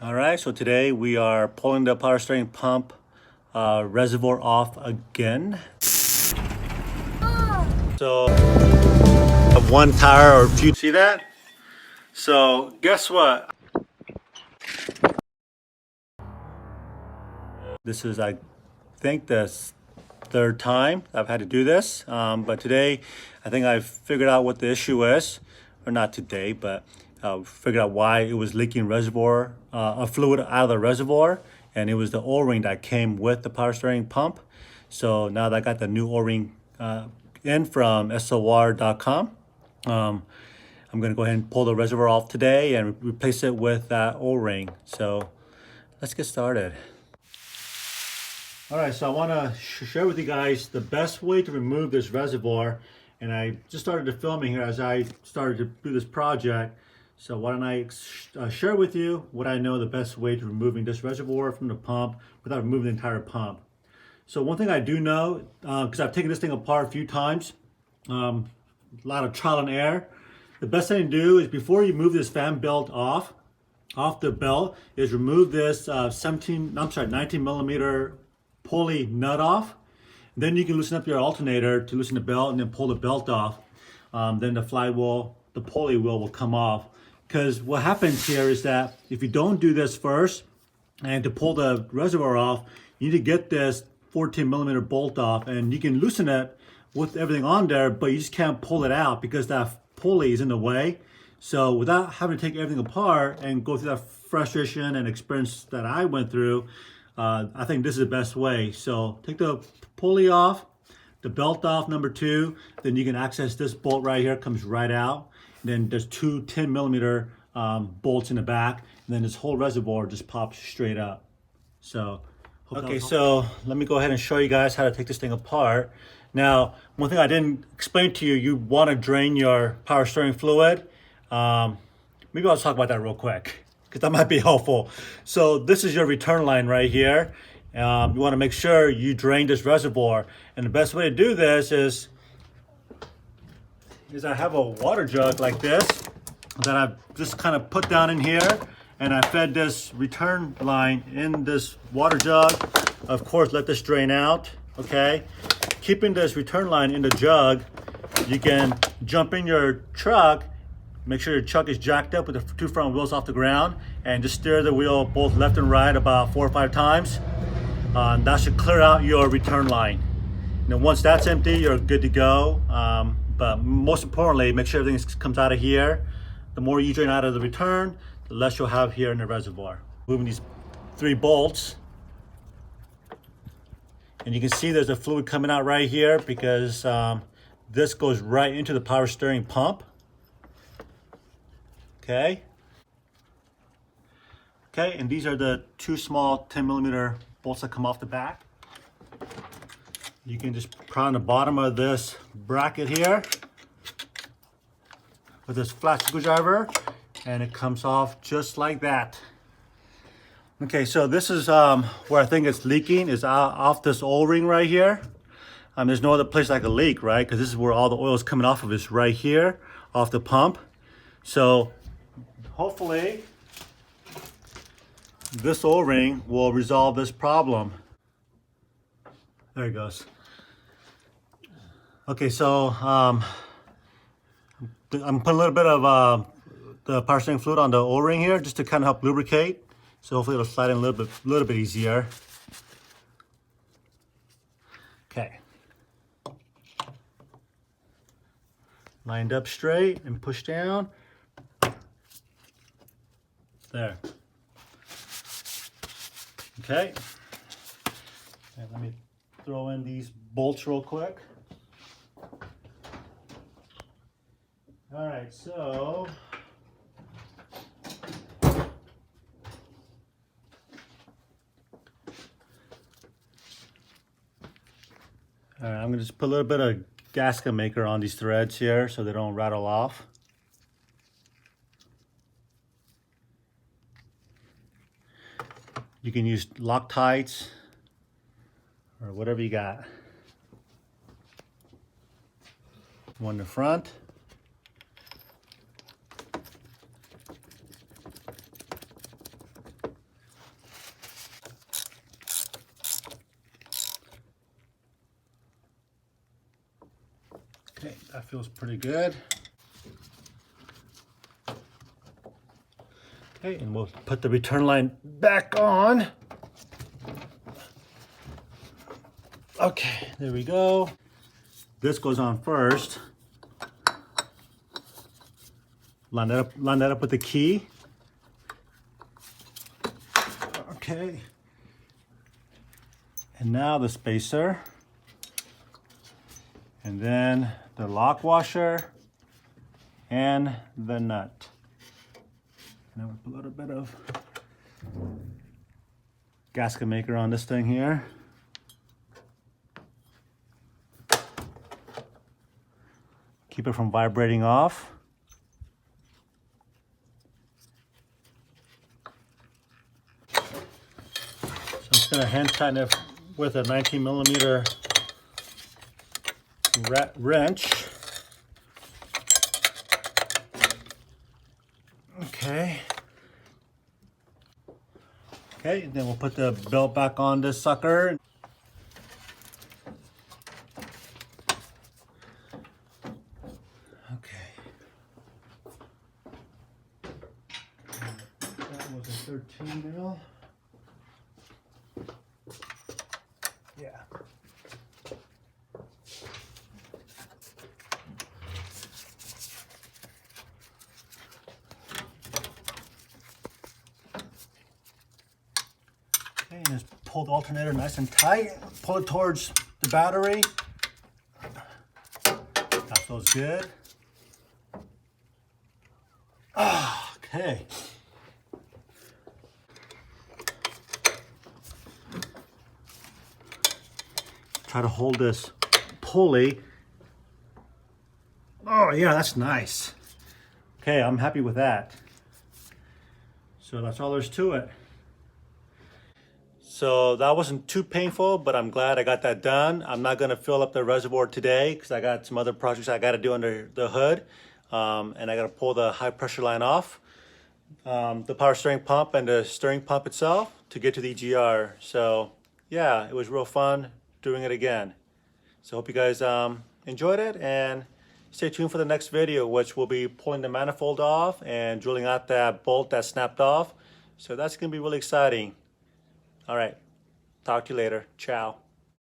All right, so today we are pulling the power steering pump reservoir off again. So one tire or few, see that? So guess what? This is, I think, the third time I've had to do this, but today I think I've figured out what the issue is, or not today, but figured out why it was leaking reservoir, a fluid out of the reservoir, and it was the O-ring that came with the power steering pump. So now that I got the new O-ring in from SOR.com, I'm gonna go ahead and pull the reservoir off today and replace it with that O-ring. So let's get started. All right, so I want to share with you guys the best way to remove this reservoir. And I just started the filming here as I started to do this project. So why don't I share with you what I know the best way to removing this reservoir from the pump without removing the entire pump. So one thing I do know, because I've taken this thing apart a few times, a lot of trial and error. The best thing to do is before you move this fan belt off the belt is remove this 19 millimeter pulley nut off. Then you can loosen up your alternator to loosen the belt and then pull the belt off. Then the flywheel, the pulley wheel will come off. Because what happens here is that if you don't do this first, and to pull the reservoir off, you need to get this 14 millimeter bolt off, and you can loosen it with everything on there, but you just can't pull it out because that pulley is in the way. So without having to take everything apart and go through that frustration and experience that I went through, I think this is the best way. So take the pulley off, the belt off, number two, then you can access this bolt right here, comes right out. And then there's two 10 millimeter bolts in the back, and then this whole reservoir just pops straight up. So, okay, so let me go ahead and show you guys how to take this thing apart. Now, one thing I didn't explain to you, you want to drain your power steering fluid. Maybe I'll talk about that real quick, because that might be helpful. So this is your return line right here. You want to make sure you drain this reservoir. And the best way to do this is I have a water jug like this that I've just kind of put down in here. And I fed this return line in this water jug. Of course, let this drain out, okay? Keeping this return line in the jug, you can jump in your truck. Make sure your truck is jacked up with the two front wheels off the ground, and just steer the wheel both left and right about 4 or 5 times. That should clear out your return line. And then once that's empty, you're good to go. But most importantly, make sure everything comes out of here. The more you drain out of the return, the less you'll have here in the reservoir. Moving these 3 bolts. And you can see there's a fluid coming out right here because this goes right into the power steering pump. Okay, and these are the 2 small 10 millimeter bolts that come off the back. You can just pry on the bottom of this bracket here with this flat screwdriver, and it comes off just like that. Okay, so this is where I think it's leaking, is off this O-ring right here. There's no other place I could leak, right? Because this is where all the oil is coming off of, is right here, off the pump. So hopefully this O-ring will resolve this problem. There it goes. Okay, so I'm putting a little bit of the power steering fluid on the O-ring here just to kind of help lubricate. So hopefully it'll slide in a little bit easier. Okay. Lined up straight and push down. There. Okay. And let me throw in these bolts real quick. All right, so I'm gonna just put a little bit of gasket maker on these threads here so they don't rattle off. You can use Loctites or whatever you got. One in the front. Okay, that feels pretty good. Okay, and we'll put the return line back on. Okay, there we go. This goes on first. Line that up with the key. Okay. And now the spacer. And then the lock washer and the nut. Now we put a little bit of gasket maker on this thing here. Keep it from vibrating off. So I'm just going to hand tighten it with a 19mm wrench. Okay. Okay, then we'll put the belt back on this sucker. Okay. That was a 13 mil. Yeah. Okay, and just pull the alternator nice and tight. Pull it towards the battery. That feels good. Okay. Try to hold this pulley. Oh yeah, that's nice. Okay, I'm happy with that. So that's all there's to it. So that wasn't too painful, but I'm glad I got that done. I'm not gonna fill up the reservoir today because I got some other projects I gotta do under the hood. And I gotta pull the high pressure line off, the power steering pump and the steering pump itself to get to the EGR. So yeah, it was real fun doing it again. So hope you guys enjoyed it, and stay tuned for the next video, which will be pulling the manifold off and drilling out that bolt that snapped off. So that's gonna be really exciting. All right, talk to you later. Ciao.